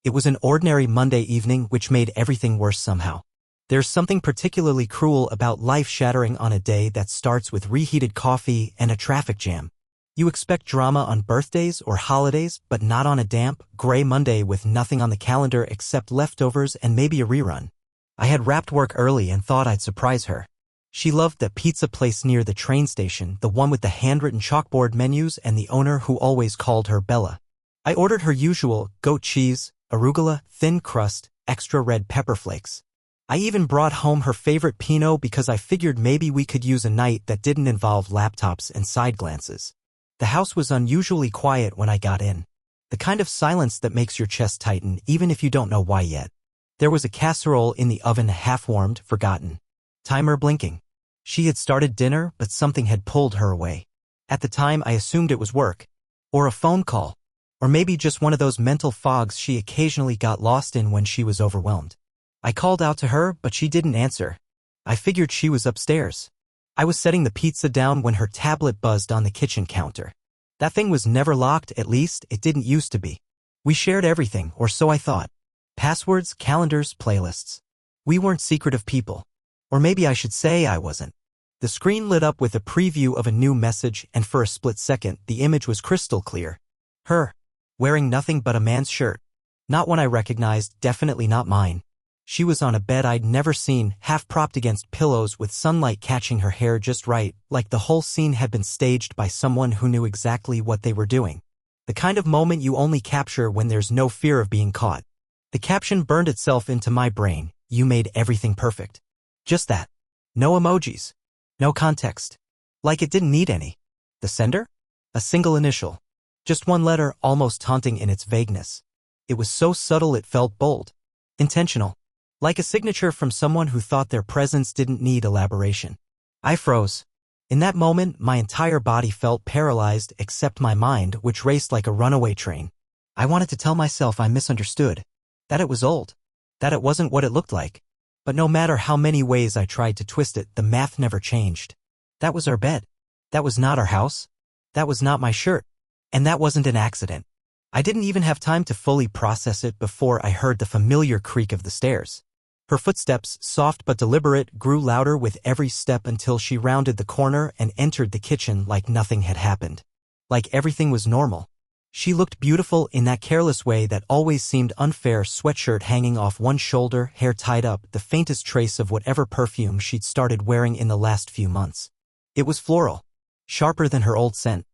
It was an ordinary Monday evening which made everything worse somehow. There's something particularly cruel about life shattering on a day that starts with reheated coffee and a traffic jam. You expect drama on birthdays or holidays, but not on a damp, gray Monday with nothing on the calendar except leftovers and maybe a rerun. I had wrapped work early and thought I'd surprise her. She loved the pizza place near the train station, the one with the handwritten chalkboard menus and the owner who always called her Bella. I ordered her usual goat cheese, arugula, thin crust, extra red pepper flakes. I even brought home her favorite Pinot because I figured maybe we could use a night that didn't involve laptops and side glances. The house was unusually quiet when I got in. The kind of silence that makes your chest tighten even if you don't know why yet. There was a casserole in the oven half-warmed, forgotten. Timer blinking. She had started dinner, but something had pulled her away. At the time I assumed it was work. Or a phone call. Or maybe just one of those mental fogs she occasionally got lost in when she was overwhelmed. I called out to her, but she didn't answer. I figured she was upstairs. I was setting the pizza down when her tablet buzzed on the kitchen counter. That thing was never locked, at least it didn't used to be. We shared everything, or so I thought. Passwords, calendars, playlists. We weren't secretive people. Or maybe I should say I wasn't. The screen lit up with a preview of a new message, and for a split second, the image was crystal clear. Her. Wearing nothing but a man's shirt. Not one I recognized, definitely not mine. She was on a bed I'd never seen, half-propped against pillows with sunlight catching her hair just right, like the whole scene had been staged by someone who knew exactly what they were doing. The kind of moment you only capture when there's no fear of being caught. The caption burned itself into my brain. You made everything perfect. Just that. No emojis. No context. Like it didn't need any. The sender? A single initial. Just one letter, almost taunting in its vagueness. It was so subtle it felt bold. Intentional. Like a signature from someone who thought their presence didn't need elaboration. I froze. In that moment, my entire body felt paralyzed except my mind, which raced like a runaway train. I wanted to tell myself I misunderstood. That it was old. That it wasn't what it looked like. But no matter how many ways I tried to twist it, the math never changed. That was our bed. That was not our house. That was not my shirt. And that wasn't an accident. I didn't even have time to fully process it before I heard the familiar creak of the stairs. Her footsteps, soft but deliberate, grew louder with every step until she rounded the corner and entered the kitchen like nothing had happened. Like everything was normal. She looked beautiful in that careless way that always seemed unfair, sweatshirt hanging off one shoulder, hair tied up, the faintest trace of whatever perfume she'd started wearing in the last few months. It was floral. Sharper than her old scent.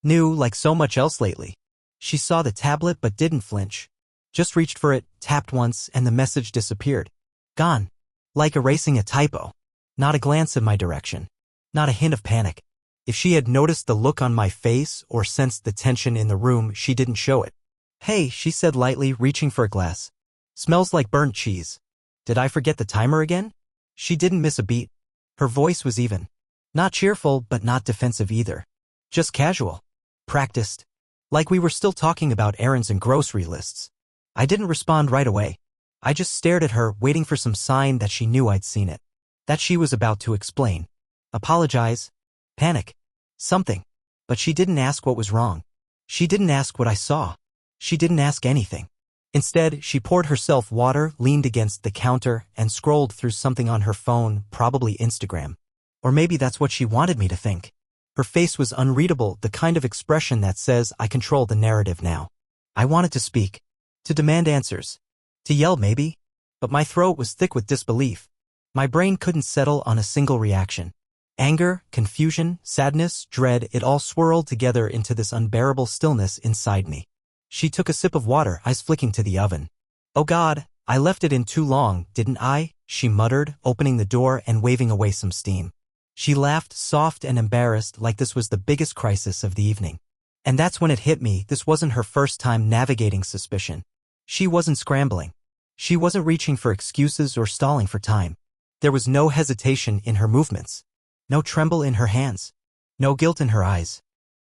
New like so much else lately. She saw the tablet but didn't flinch. Just reached for it, tapped once, and the message disappeared. Gone. Like erasing a typo. Not a glance in my direction. Not a hint of panic. If she had noticed the look on my face or sensed the tension in the room, she didn't show it. Hey, she said lightly, reaching for a glass. Smells like burnt cheese. Did I forget the timer again? She didn't miss a beat. Her voice was even. Not cheerful, but not defensive either. Just casual. Practiced. Like we were still talking about errands and grocery lists. I didn't respond right away. I just stared at her, waiting for some sign that she knew I'd seen it. That she was about to explain. Apologize. Panic. Something. But she didn't ask what was wrong. She didn't ask what I saw. She didn't ask anything. Instead, she poured herself water, leaned against the counter, and scrolled through something on her phone, probably Instagram. Or maybe that's what she wanted me to think. Her face was unreadable, the kind of expression that says, I control the narrative now. I wanted to speak. To demand answers. To yell maybe. But my throat was thick with disbelief. My brain couldn't settle on a single reaction. Anger, confusion, sadness, dread, it all swirled together into this unbearable stillness inside me. She took a sip of water, eyes flicking to the oven. Oh God, I left it in too long, didn't I? She muttered, opening the door and waving away some steam. She laughed, soft and embarrassed, like this was the biggest crisis of the evening. And that's when it hit me, this wasn't her first time navigating suspicion. She wasn't scrambling. She wasn't reaching for excuses or stalling for time. There was no hesitation in her movements. No tremble in her hands. No guilt in her eyes.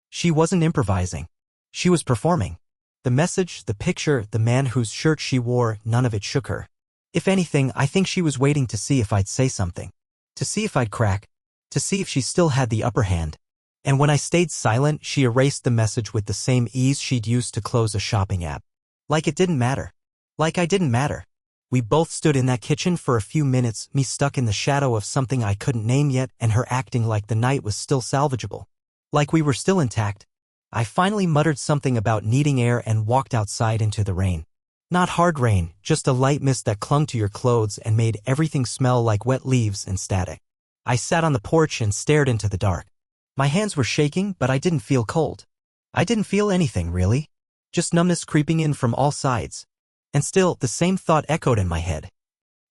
She wasn't improvising. She was performing. The message, the picture, the man whose shirt she wore, none of it shook her. If anything, I think she was waiting to see if I'd say something. To see if I'd crack. To see if she still had the upper hand. And when I stayed silent, she erased the message with the same ease she'd used to close a shopping app. Like it didn't matter. Like I didn't matter. We both stood in that kitchen for a few minutes, me stuck in the shadow of something I couldn't name yet and her acting like the night was still salvageable. Like we were still intact. I finally muttered something about needing air and walked outside into the rain. Not hard rain, just a light mist that clung to your clothes and made everything smell like wet leaves and static. I sat on the porch and stared into the dark. My hands were shaking, but I didn't feel cold. I didn't feel anything, really. Just numbness creeping in from all sides. And still, the same thought echoed in my head.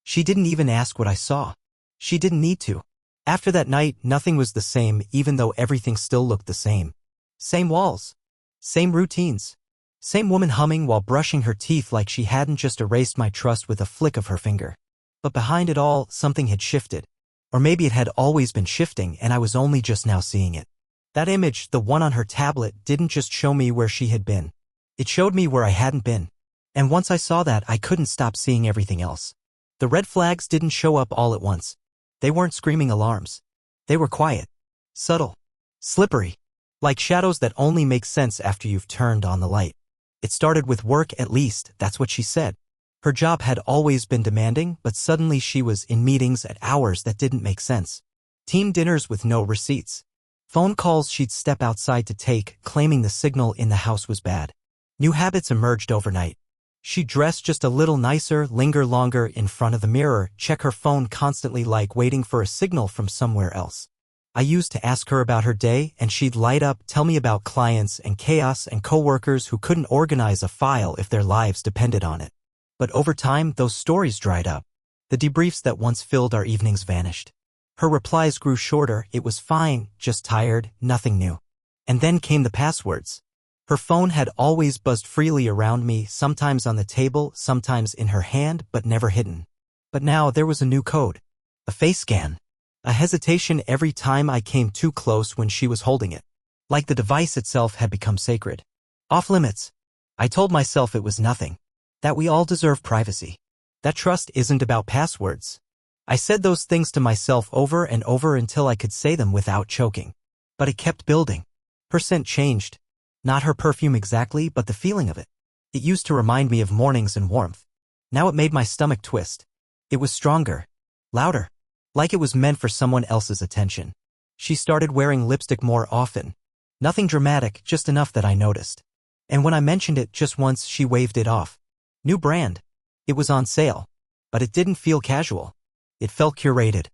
She didn't even ask what I saw. She didn't need to. After that night, nothing was the same, even though everything still looked the same. Same walls. Same routines. Same woman humming while brushing her teeth like she hadn't just erased my trust with a flick of her finger. But behind it all, something had shifted. Or maybe it had always been shifting and I was only just now seeing it. That image, the one on her tablet, didn't just show me where she had been. It showed me where I hadn't been. And once I saw that, I couldn't stop seeing everything else. The red flags didn't show up all at once. They weren't screaming alarms. They were quiet. Subtle. Slippery. Like shadows that only make sense after you've turned on the light. It started with work, at least, that's what she said. Her job had always been demanding, but suddenly she was in meetings at hours that didn't make sense. Team dinners with no receipts. Phone calls she'd step outside to take, claiming the signal in the house was bad. New habits emerged overnight. She'd dress just a little nicer, linger longer in front of the mirror, check her phone constantly like waiting for a signal from somewhere else. I used to ask her about her day, and she'd light up, tell me about clients and chaos and coworkers who couldn't organize a file if their lives depended on it. But over time, those stories dried up. The debriefs that once filled our evenings vanished. Her replies grew shorter, it was fine, just tired, nothing new. And then came the passwords. Her phone had always buzzed freely around me, sometimes on the table, sometimes in her hand, but never hidden. But now there was a new code. A face scan. A hesitation every time I came too close when she was holding it. Like the device itself had become sacred. Off limits. I told myself it was nothing. That we all deserve privacy. That trust isn't about passwords. I said those things to myself over and over until I could say them without choking. But it kept building. Her scent changed. Not her perfume exactly, but the feeling of it. It used to remind me of mornings and warmth. Now it made my stomach twist. It was stronger. Louder. Like it was meant for someone else's attention. She started wearing lipstick more often. Nothing dramatic, just enough that I noticed. And when I mentioned it just once, she waved it off. New brand. It was on sale. But it didn't feel casual. It felt curated.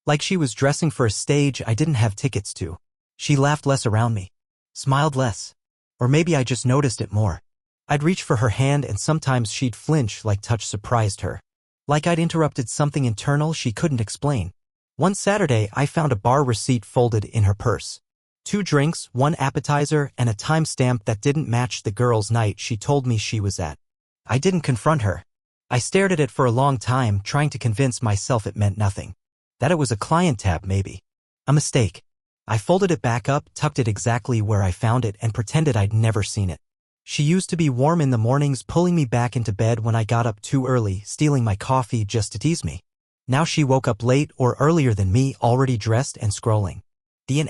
Like she was dressing for a stage I didn't have tickets to. She laughed less around me. Smiled less. Or maybe I just noticed it more. I'd reach for her hand and sometimes she'd flinch like touch surprised her. Like I'd interrupted something internal she couldn't explain. One Saturday, I found a bar receipt folded in her purse. 2 drinks, 1 appetizer, and a timestamp that didn't match the girls' night she told me she was at. I didn't confront her. I stared at it for a long time, trying to convince myself it meant nothing. That it was a client tab, maybe. A mistake. I folded it back up, tucked it exactly where I found it, and pretended I'd never seen it. She used to be warm in the mornings, pulling me back into bed when I got up too early, stealing my coffee just to tease me. Now she woke up late or earlier than me, already dressed and scrolling. The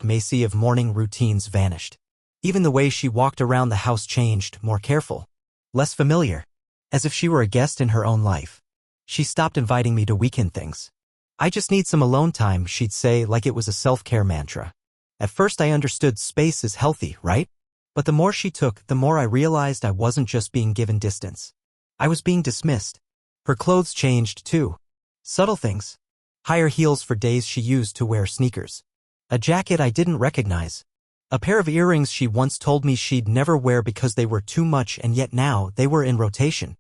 ** Macy of morning routines vanished. Even the way she walked around the house changed, more careful. Less familiar. As if she were a guest in her own life. She stopped inviting me to weekend things. I just need some alone time, she'd say, like it was a self-care mantra. At first I understood space is healthy, right? But the more she took, the more I realized I wasn't just being given distance. I was being dismissed. Her clothes changed, too. Subtle things. Higher heels for days she used to wear sneakers. A jacket I didn't recognize. A pair of earrings she once told me she'd never wear because they were too much, and yet now they were in rotation.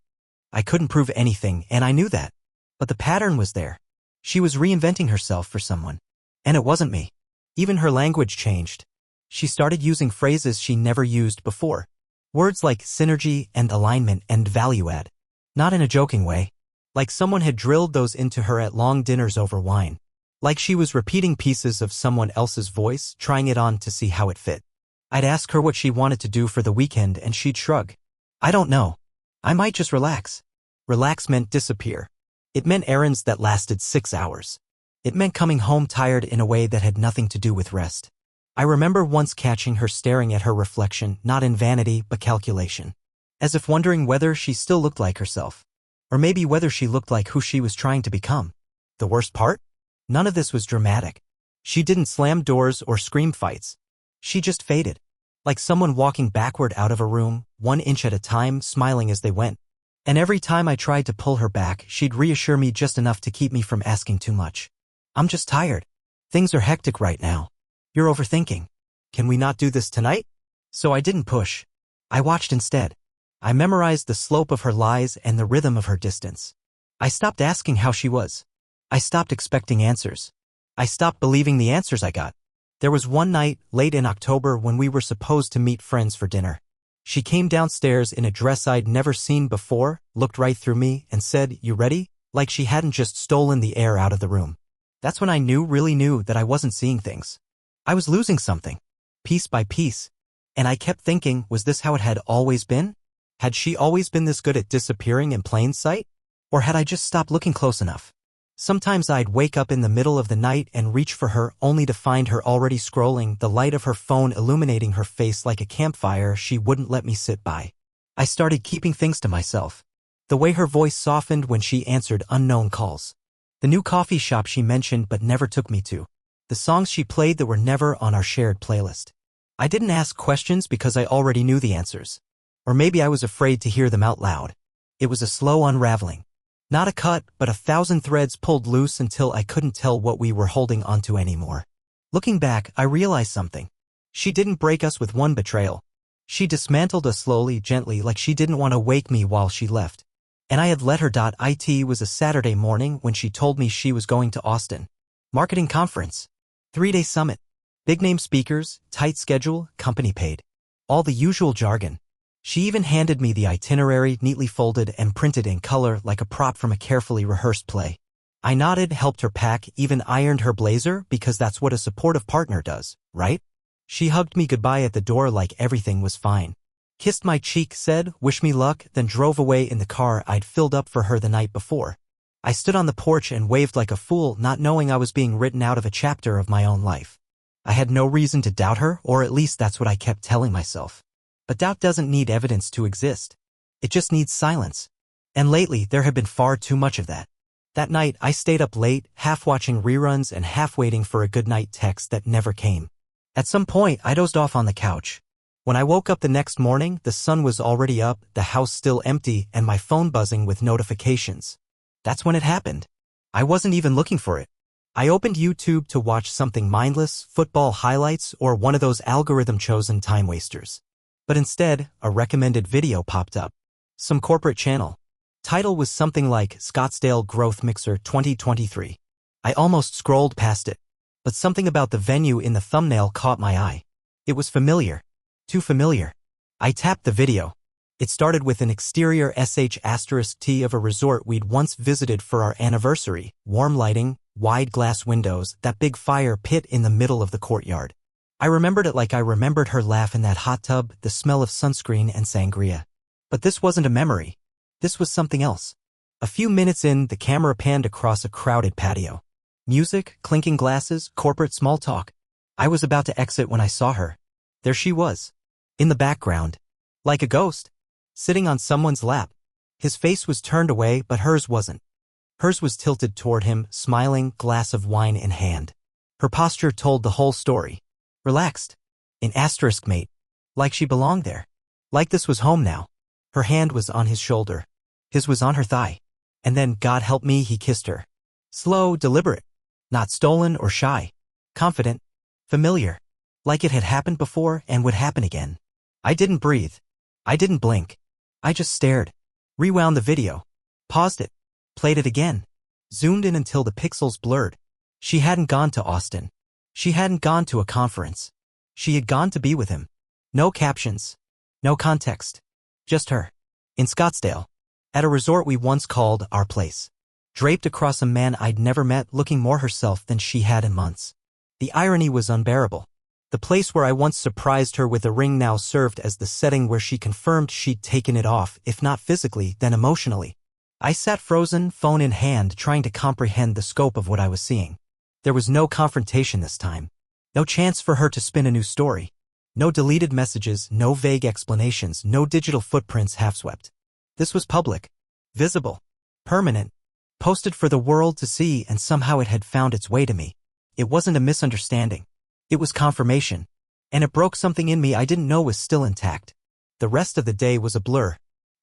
I couldn't prove anything, and I knew that. But the pattern was there. She was reinventing herself for someone. And it wasn't me. Even her language changed. She started using phrases she never used before. Words like synergy and alignment and value add. Not in a joking way. Like someone had drilled those into her at long dinners over wine. Like she was repeating pieces of someone else's voice, trying it on to see how it fit. I'd ask her what she wanted to do for the weekend and she'd shrug. I don't know. I might just relax. Relax meant disappear. It meant errands that lasted 6 hours. It meant coming home tired in a way that had nothing to do with rest. I remember once catching her staring at her reflection, not in vanity but calculation. as if wondering whether she still looked like herself. Or maybe whether she looked like who she was trying to become. The worst part? None of this was dramatic. She didn't slam doors or scream fights. She just faded. Like someone walking backward out of a room, 1 inch at a time, smiling as they went. And every time I tried to pull her back, she'd reassure me just enough to keep me from asking too much. I'm just tired. Things are hectic right now. You're overthinking. Can we not do this tonight? So I didn't push. I watched instead. I memorized the slope of her lies and the rhythm of her distance. I stopped asking how she was. I stopped expecting answers. I stopped believing the answers I got. There was one night, late in October, when we were supposed to meet friends for dinner. She came downstairs in a dress I'd never seen before, looked right through me, and said, "You ready?" Like she hadn't just stolen the air out of the room. That's when I really knew that I wasn't seeing things. I was losing something, piece by piece. And I kept thinking, was this how it had always been? Had she always been this good at disappearing in plain sight? Or had I just stopped looking close enough? Sometimes I'd wake up in the middle of the night and reach for her only to find her already scrolling, the light of her phone illuminating her face like a campfire she wouldn't let me sit by. I started keeping things to myself. The way her voice softened when she answered unknown calls. The new coffee shop she mentioned but never took me to. The songs she played that were never on our shared playlist. I didn't ask questions because I already knew the answers. Or maybe I was afraid to hear them out loud. It was a slow unraveling. Not a cut, but 1,000 threads pulled loose until I couldn't tell what we were holding onto anymore. Looking back, I realized something. She didn't break us with one betrayal. She dismantled us slowly, gently, like she didn't want to wake me while she left. And I had let her. It was a Saturday morning when she told me she was going to Austin. Marketing conference. 3-day summit. Big-name speakers, tight schedule, company paid. All the usual jargon. She even handed me the itinerary, neatly folded and printed in color like a prop from a carefully rehearsed play. I nodded, helped her pack, even ironed her blazer because that's what a supportive partner does, right? She hugged me goodbye at the door like everything was fine. Kissed my cheek, said, "Wish me luck," then drove away in the car I'd filled up for her the night before. I stood on the porch and waved like a fool, not knowing I was being written out of a chapter of my own life. I had no reason to doubt her, or at least that's what I kept telling myself. But doubt doesn't need evidence to exist. It just needs silence. And lately, there had been far too much of that. That night, I stayed up late, half watching reruns and half waiting for a goodnight text that never came. At some point, I dozed off on the couch. When I woke up the next morning, the sun was already up, the house still empty, and my phone buzzing with notifications. That's when it happened. I wasn't even looking for it. I opened YouTube to watch something mindless, football highlights, or one of those algorithm-chosen time wasters. But instead, a recommended video popped up. Some corporate channel. Title was something like Scottsdale Growth Mixer 2023. I almost scrolled past it. But something about the venue in the thumbnail caught my eye. It was familiar. Too familiar. I tapped the video. It started with an exterior *T of a resort we'd once visited for our anniversary, warm lighting, wide glass windows, that big fire pit in the middle of the courtyard. I remembered it like I remembered her laugh in that hot tub, the smell of sunscreen and sangria. But this wasn't a memory. This was something else. A few minutes in, the camera panned across a crowded patio. Music, clinking glasses, corporate small talk. I was about to exit when I saw her. There she was. In the background. Like a ghost. Sitting on someone's lap. His face was turned away, but hers wasn't. Hers was tilted toward him, smiling, glass of wine in hand. Her posture told the whole story. Relaxed. In asterisk mate. Like she belonged there. Like this was home now. Her hand was on his shoulder. His was on her thigh. And then, God help me, he kissed her. Slow, deliberate. Not stolen or shy. Confident. Familiar. Like it had happened before and would happen again. I didn't breathe. I didn't blink. I just stared. Rewound the video. Paused it. Played it again. Zoomed in until the pixels blurred. She hadn't gone to Austin. She hadn't gone to a conference. She had gone to be with him. No captions. No context. Just her. In Scottsdale. At a resort we once called our place. Draped across a man I'd never met, looking more herself than she had in months. The irony was unbearable. The place where I once surprised her with a ring now served as the setting where she confirmed she'd taken it off, if not physically, then emotionally. I sat frozen, phone in hand, trying to comprehend the scope of what I was seeing. There was no confrontation this time. No chance for her to spin a new story. No deleted messages, no vague explanations, no digital footprints half-swept. This was public, visible, permanent, posted for the world to see, and somehow it had found its way to me. It wasn't a misunderstanding. It was confirmation. And it broke something in me I didn't know was still intact. The rest of the day was a blur.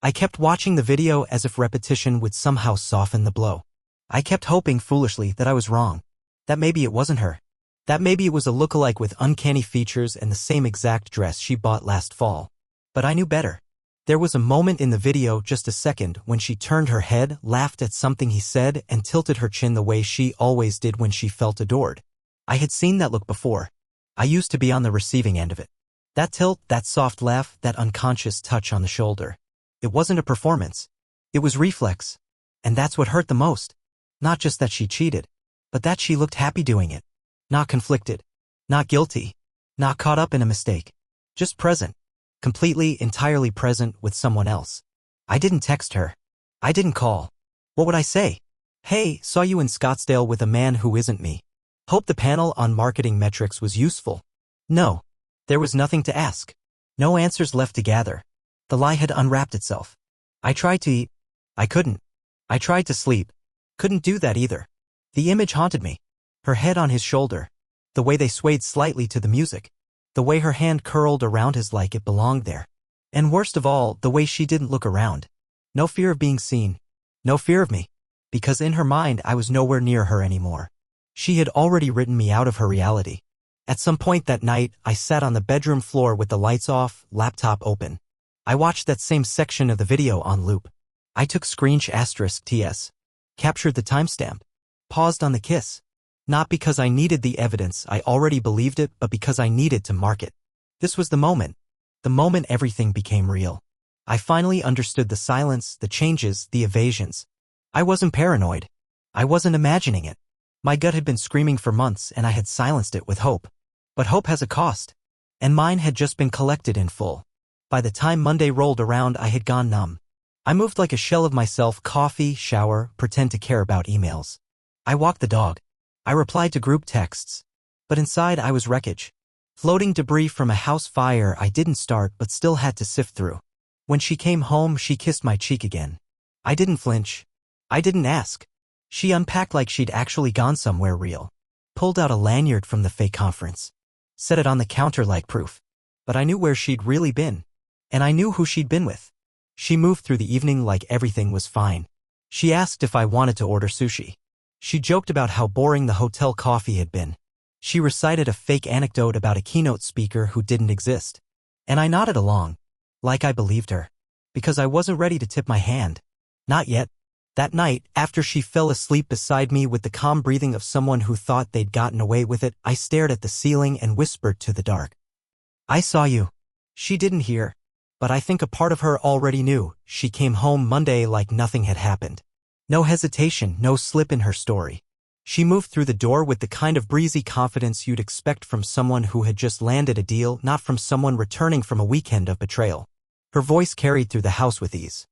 I kept watching the video as if repetition would somehow soften the blow. I kept hoping foolishly that I was wrong. That maybe it wasn't her. That maybe it was a lookalike with uncanny features and the same exact dress she bought last fall. But I knew better. There was a moment in the video, just a second, when she turned her head, laughed at something he said, and tilted her chin the way she always did when she felt adored. I had seen that look before. I used to be on the receiving end of it. That tilt, that soft laugh, that unconscious touch on the shoulder. It wasn't a performance. It was reflex. And that's what hurt the most. Not just that she cheated, but that she looked happy doing it. Not conflicted. Not guilty. Not caught up in a mistake. Just present. Completely, entirely present with someone else. I didn't text her. I didn't call. What would I say? Hey, saw you in Scottsdale with a man who isn't me. Hope the panel on marketing metrics was useful. No. There was nothing to ask. No answers left to gather. The lie had unwrapped itself. I tried to eat. I couldn't. I tried to sleep. Couldn't do that either. The image haunted me. Her head on his shoulder. The way they swayed slightly to the music. The way her hand curled around his like it belonged there. And worst of all, the way she didn't look around. No fear of being seen. No fear of me. Because in her mind I was nowhere near her anymore. She had already written me out of her reality. At some point that night, I sat on the bedroom floor with the lights off, laptop open. I watched that same section of the video on loop. I took *TS. Captured the timestamp. Paused on the kiss. Not because I needed the evidence, I already believed it, but because I needed to mark it. This was the moment. The moment everything became real. I finally understood the silence, the changes, the evasions. I wasn't paranoid. I wasn't imagining it. My gut had been screaming for months and I had silenced it with hope. But hope has a cost. And mine had just been collected in full. By the time Monday rolled around, I had gone numb. I moved like a shell of myself, coffee, shower, pretend to care about emails. I walked the dog. I replied to group texts. But inside I was wreckage. Floating debris from a house fire I didn't start but still had to sift through. When she came home, she kissed my cheek again. I didn't flinch. I didn't ask. She unpacked like she'd actually gone somewhere real. Pulled out a lanyard from the fake conference. Set it on the counter like proof. But I knew where she'd really been. And I knew who she'd been with. She moved through the evening like everything was fine. She asked if I wanted to order sushi. She joked about how boring the hotel coffee had been. She recited a fake anecdote about a keynote speaker who didn't exist. And I nodded along. Like I believed her. Because I wasn't ready to tip my hand. Not yet. That night, after she fell asleep beside me with the calm breathing of someone who thought they'd gotten away with it, I stared at the ceiling and whispered to the dark. I saw you. She didn't hear. But I think a part of her already knew. She came home Monday like nothing had happened. No hesitation, no slip in her story. She moved through the door with the kind of breezy confidence you'd expect from someone who had just landed a deal, not from someone returning from a weekend of betrayal. Her voice carried through the house with ease.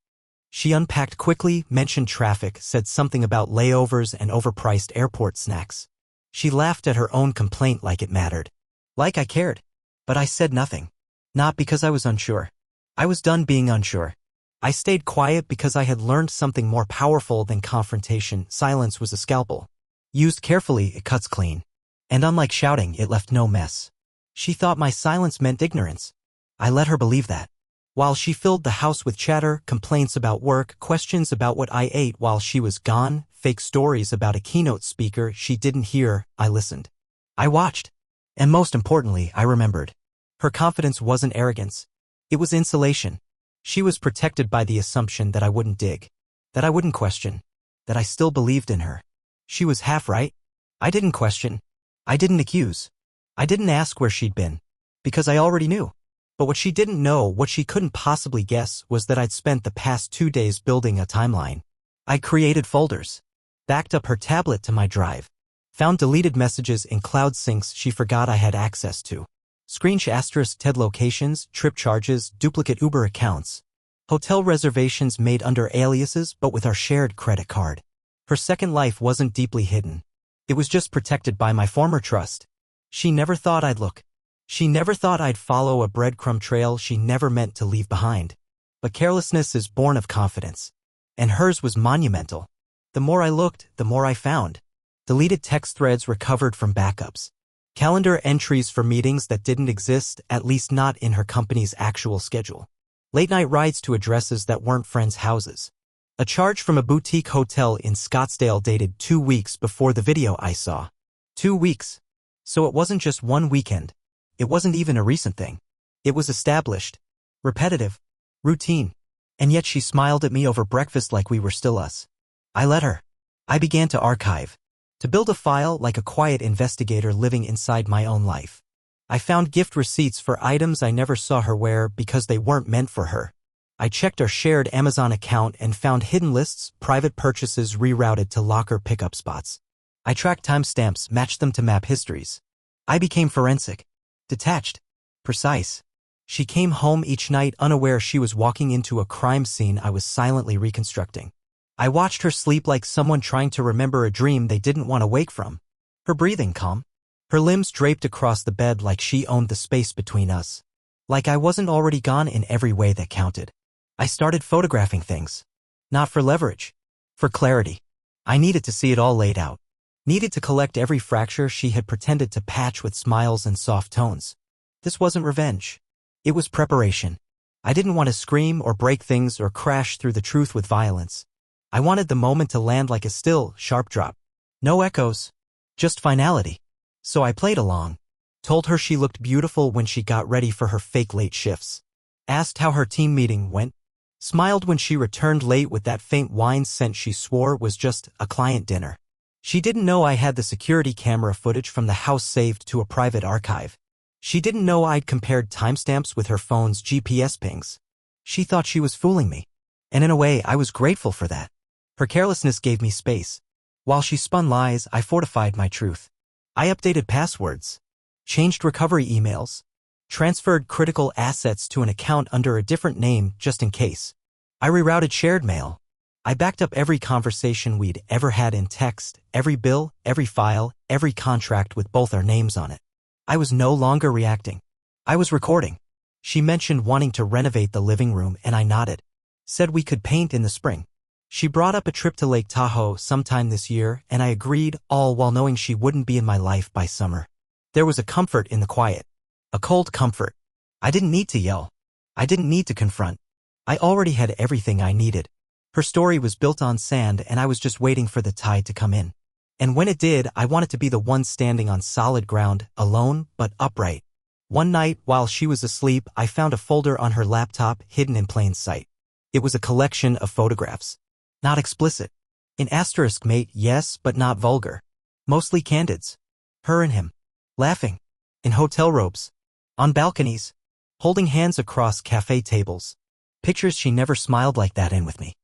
She unpacked quickly, mentioned traffic, said something about layovers and overpriced airport snacks. She laughed at her own complaint like it mattered. Like I cared. But I said nothing. Not because I was unsure. I was done being unsure. I stayed quiet because I had learned something more powerful than confrontation. Silence was a scalpel. Used carefully, it cuts clean. And unlike shouting, it left no mess. She thought my silence meant ignorance. I let her believe that. While she filled the house with chatter, complaints about work, questions about what I ate while she was gone, fake stories about a keynote speaker she didn't hear, I listened. I watched. And most importantly, I remembered. Her confidence wasn't arrogance. It was insulation. She was protected by the assumption that I wouldn't dig. That I wouldn't question. That I still believed in her. She was half right. I didn't question. I didn't accuse. I didn't ask where she'd been. Because I already knew. But what she didn't know, what she couldn't possibly guess, was that I'd spent the past 2 days building a timeline. I created folders. Backed up her tablet to my drive. Found deleted messages in cloud syncs she forgot I had access to. Screenshot TED locations, trip charges, duplicate Uber accounts. Hotel reservations made under aliases but with our shared credit card. Her second life wasn't deeply hidden. It was just protected by my former trust. She never thought I'd look. She never thought I'd follow a breadcrumb trail she never meant to leave behind. But carelessness is born of confidence. And hers was monumental. The more I looked, the more I found. Deleted text threads recovered from backups. Calendar entries for meetings that didn't exist, at least not in her company's actual schedule. Late-night rides to addresses that weren't friends' houses. A charge from a boutique hotel in Scottsdale dated 2 weeks before the video I saw. 2 weeks. So it wasn't just one weekend. It wasn't even a recent thing. It was established. Repetitive. Routine. And yet she smiled at me over breakfast like we were still us. I let her. I began to archive. To build a file like a quiet investigator living inside my own life. I found gift receipts for items I never saw her wear because they weren't meant for her. I checked our shared Amazon account and found hidden lists, private purchases rerouted to locker pickup spots. I tracked timestamps, matched them to map histories. I became forensic. Detached. Precise. She came home each night unaware she was walking into a crime scene I was silently reconstructing. I watched her sleep like someone trying to remember a dream they didn't want to wake from. Her breathing calm. Her limbs draped across the bed like she owned the space between us. Like I wasn't already gone in every way that counted. I started photographing things. Not for leverage. For clarity. I needed to see it all laid out. Needed to collect every fracture she had pretended to patch with smiles and soft tones. This wasn't revenge. It was preparation. I didn't want to scream or break things or crash through the truth with violence. I wanted the moment to land like a still, sharp drop. No echoes. Just finality. So I played along. Told her she looked beautiful when she got ready for her fake late shifts. Asked how her team meeting went. Smiled when she returned late with that faint wine scent she swore was just a client dinner. She didn't know I had the security camera footage from the house saved to a private archive. She didn't know I'd compared timestamps with her phone's GPS pings. She thought she was fooling me. And in a way, I was grateful for that. Her carelessness gave me space. While she spun lies, I fortified my truth. I updated passwords. Changed recovery emails. Transferred critical assets to an account under a different name just in case. I rerouted shared mail. I backed up every conversation we'd ever had in text, every bill, every file, every contract with both our names on it. I was no longer reacting. I was recording. She mentioned wanting to renovate the living room and I nodded. Said we could paint in the spring. She brought up a trip to Lake Tahoe sometime this year and I agreed, all while knowing she wouldn't be in my life by summer. There was a comfort in the quiet. A cold comfort. I didn't need to yell. I didn't need to confront. I already had everything I needed. Her story was built on sand and I was just waiting for the tide to come in. And when it did, I wanted to be the one standing on solid ground, alone but upright. One night, while she was asleep, I found a folder on her laptop hidden in plain sight. It was a collection of photographs. Not explicit. In asterisk mate, yes, but not vulgar. Mostly candids. Her and him. Laughing. In hotel robes. On balconies. Holding hands across cafe tables. Pictures she never smiled like that in with me.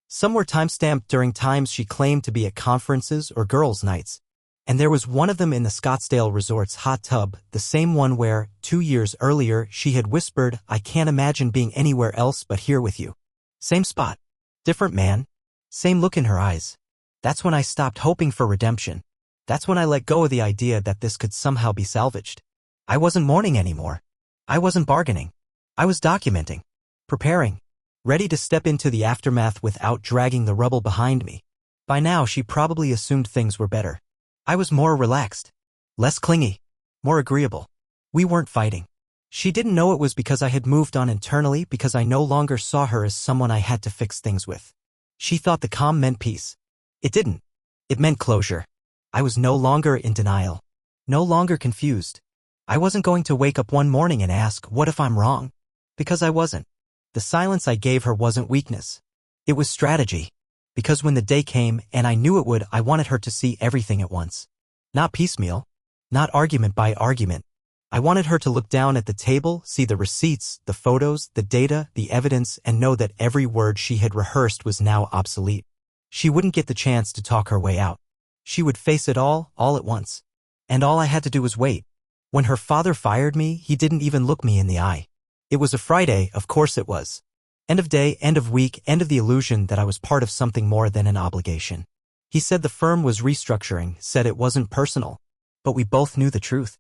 Some were timestamped during times she claimed to be at conferences or girls' nights. And there was one of them in the Scottsdale Resort's hot tub, the same one where, 2 years earlier, she had whispered, "I can't imagine being anywhere else but here with you." Same spot. Different man. Same look in her eyes. That's when I stopped hoping for redemption. That's when I let go of the idea that this could somehow be salvaged. I wasn't mourning anymore. I wasn't bargaining. I was documenting. Preparing. Ready to step into the aftermath without dragging the rubble behind me. By now, she probably assumed things were better. I was more relaxed. Less clingy. More agreeable. We weren't fighting. She didn't know it was because I had moved on internally, because I no longer saw her as someone I had to fix things with. She thought the calm meant peace. It didn't. It meant closure. I was no longer in denial. No longer confused. I wasn't going to wake up one morning and ask, what if I'm wrong? Because I wasn't. The silence I gave her wasn't weakness. It was strategy. Because when the day came, and I knew it would, I wanted her to see everything at once. Not piecemeal. Not argument by argument. I wanted her to look down at the table, see the receipts, the photos, the data, the evidence, and know that every word she had rehearsed was now obsolete. She wouldn't get the chance to talk her way out. She would face it all at once. And all I had to do was wait. When her father fired me, he didn't even look me in the eye. It was a Friday, of course it was. End of day, end of week, end of the illusion that I was part of something more than an obligation. He said the firm was restructuring, said it wasn't personal. But we both knew the truth.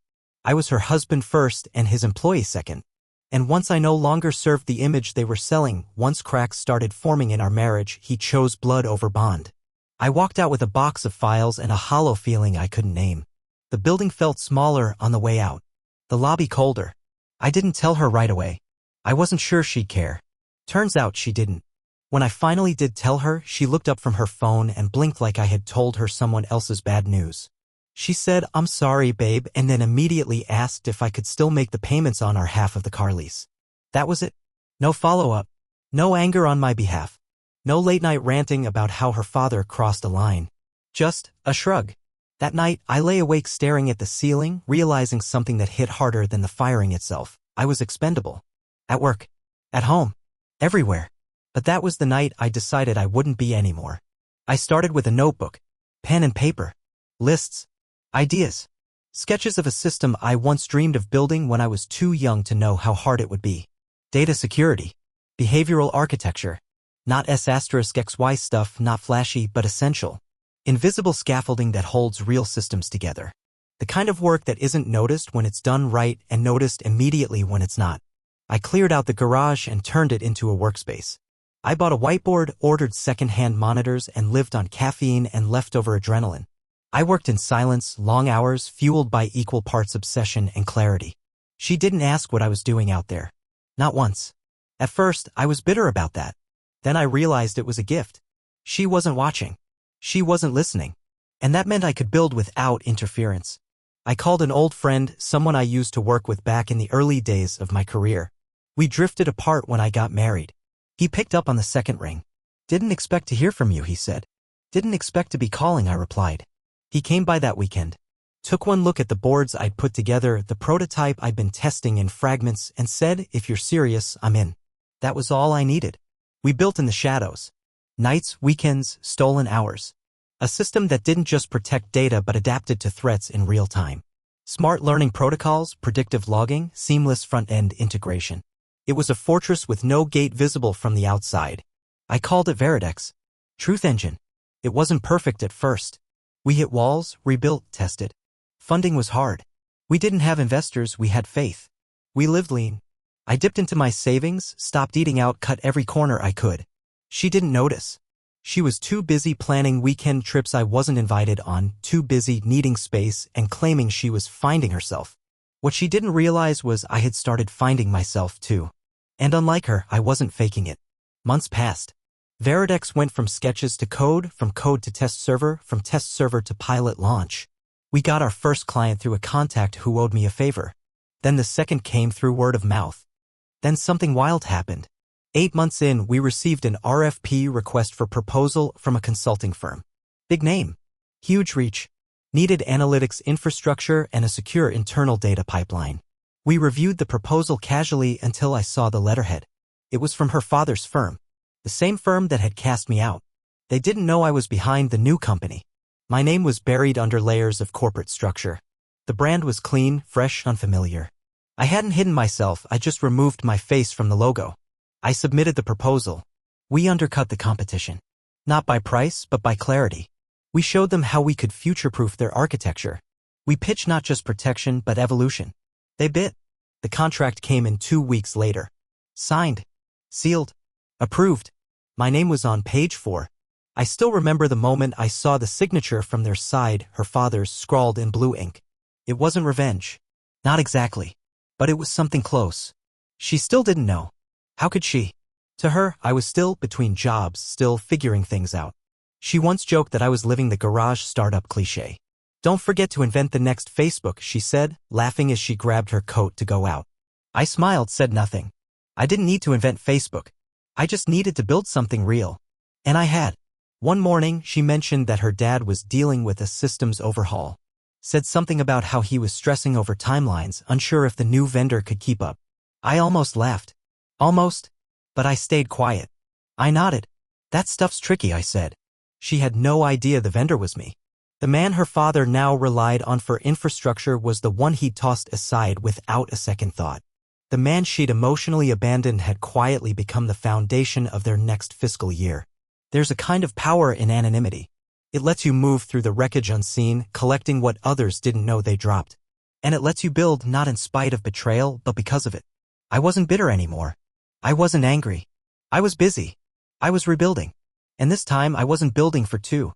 I was her husband first and his employee second. And once I no longer served the image they were selling, once cracks started forming in our marriage, he chose blood over bond. I walked out with a box of files and a hollow feeling I couldn't name. The building felt smaller on the way out. The lobby colder. I didn't tell her right away. I wasn't sure she'd care. Turns out she didn't. When I finally did tell her, she looked up from her phone and blinked like I had told her someone else's bad news. She said, "I'm sorry, babe," and then immediately asked if I could still make the payments on our half of the car lease. That was it. No follow-up. No anger on my behalf. No late-night ranting about how her father crossed a line. Just a shrug. That night, I lay awake staring at the ceiling, realizing something that hit harder than the firing itself. I was expendable. At work. At home. Everywhere. But that was the night I decided I wouldn't be anymore. I started with a notebook. Pen and paper. Lists. Ideas. Sketches of a system I once dreamed of building when I was too young to know how hard it would be. Data security. Behavioral architecture. Not S**XY stuff, not flashy, but essential. Invisible scaffolding that holds real systems together. The kind of work that isn't noticed when it's done right and noticed immediately when it's not. I cleared out the garage and turned it into a workspace. I bought a whiteboard, ordered second-hand monitors, and lived on caffeine and leftover adrenaline. I worked in silence, long hours, fueled by equal parts obsession and clarity. She didn't ask what I was doing out there. Not once. At first, I was bitter about that. Then I realized it was a gift. She wasn't watching. She wasn't listening. And that meant I could build without interference. I called an old friend, someone I used to work with back in the early days of my career. We drifted apart when I got married. He picked up on the second ring. "Didn't expect to hear from you," he said. "Didn't expect to be calling," I replied. He came by that weekend. Took one look at the boards I'd put together, the prototype I'd been testing in fragments, and said, "If you're serious, I'm in." That was all I needed. We built in the shadows. Nights, weekends, stolen hours. A system that didn't just protect data but adapted to threats in real time. Smart learning protocols, predictive logging, seamless front-end integration. It was a fortress with no gate visible from the outside. I called it Veridex. Truth Engine. It wasn't perfect at first. We hit walls, rebuilt, tested. Funding was hard. We didn't have investors, we had faith. We lived lean. I dipped into my savings, stopped eating out, cut every corner I could. She didn't notice. She was too busy planning weekend trips I wasn't invited on, too busy needing space and claiming she was finding herself. What she didn't realize was I had started finding myself too. And unlike her, I wasn't faking it. Months passed. Veridex went from sketches to code, from code to test server, from test server to pilot launch. We got our first client through a contact who owed me a favor. Then the second came through word of mouth. Then something wild happened. 8 months in, we received an RFP, request for proposal, from a consulting firm. Big name. Huge reach. Needed analytics infrastructure and a secure internal data pipeline. We reviewed the proposal casually until I saw the letterhead. It was from her father's firm. The same firm that had cast me out. They didn't know I was behind the new company. My name was buried under layers of corporate structure. The brand was clean, fresh, unfamiliar. I hadn't hidden myself, I just removed my face from the logo. I submitted the proposal. We undercut the competition. Not by price, but by clarity. We showed them how we could future-proof their architecture. We pitched not just protection, but evolution. They bit. The contract came in 2 weeks later. Signed. Sealed. Approved. My name was on page 4. I still remember the moment I saw the signature from their side, her father's, scrawled in blue ink. It wasn't revenge. Not exactly. But it was something close. She still didn't know. How could she? To her, I was still between jobs, still figuring things out. She once joked that I was living the garage startup cliché. "Don't forget to invent the next Facebook," she said, laughing as she grabbed her coat to go out. I smiled, said nothing. I didn't need to invent Facebook. I just needed to build something real. And I had. One morning, she mentioned that her dad was dealing with a systems overhaul. Said something about how he was stressing over timelines, unsure if the new vendor could keep up. I almost laughed. Almost. But I stayed quiet. I nodded. "That stuff's tricky," I said. She had no idea the vendor was me. The man her father now relied on for infrastructure was the one he'd tossed aside without a second thought. The man she'd emotionally abandoned had quietly become the foundation of their next fiscal year. There's a kind of power in anonymity. It lets you move through the wreckage unseen, collecting what others didn't know they dropped. And it lets you build not in spite of betrayal, but because of it. I wasn't bitter anymore. I wasn't angry. I was busy. I was rebuilding. And this time I wasn't building for two.